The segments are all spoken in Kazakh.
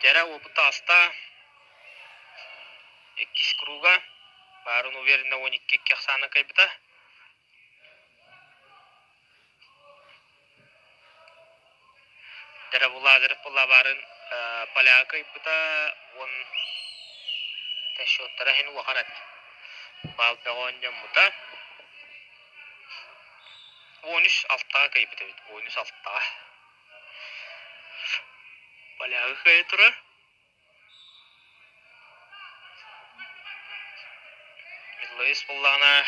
Жара опыта аста эккис круга барын уверенно 12 кексана кайбыта. Жара буладыр була барын поляка кайбыта он ташоттара хин ваханат. Балпагон жаммута 13 алттага кайбыта бит 13 алттага. Поляка кайтыра. Мидлайс буллана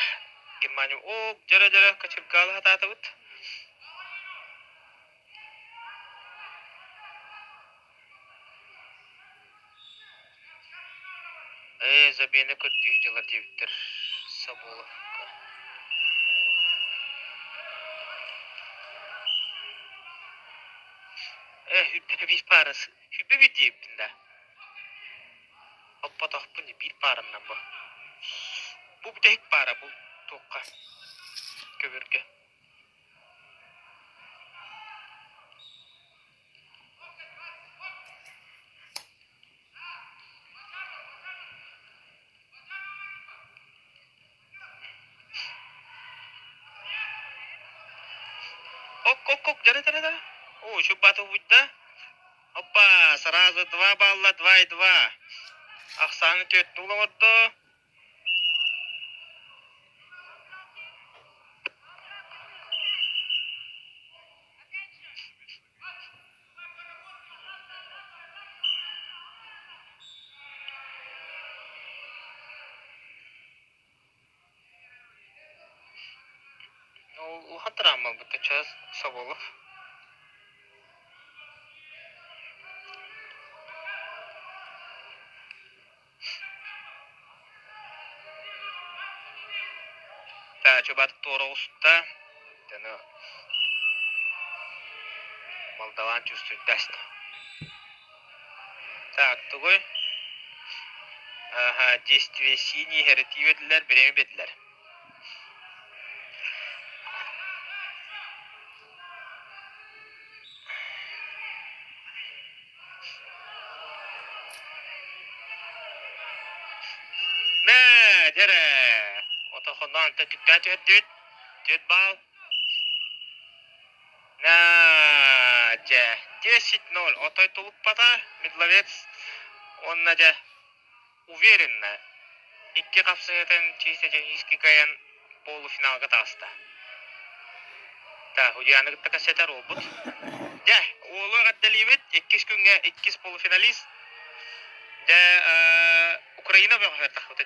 Германия жара качыргалы хататы бит. Забені көттүйі жылар дебіттір Саболов. Хүббі бір парасы. Хүббі бір дебіттін да. Оппа тоқпын бір парымнан бұл. Бұл бір дәйік пара бұл тоққа. Көбірге. Ок, жара. О, еще батл будет, да? Опа, сразу 2 балла, 2-2. Ақсаны 4-0 отды. Ну, хатырама бұты час Саболов. Coba terus ta, dan Молдаван чувствует даст. Так, тугой. Действие синий, херетив ediler, береме бедилер. Мә, жара. Отохондан тәтүктән төт бал. Надя, 10-0. Отой тулуп бата, Медловец. Он Надя уверенно. Икки капсыгытын чейсе жеңиски каян полуфиналга таста. Так, удияны гыттака сетер олбут. Да, олу гаддалибет, 2 күнгө 2 полуфиналист. Да, Украина бөгөтөк.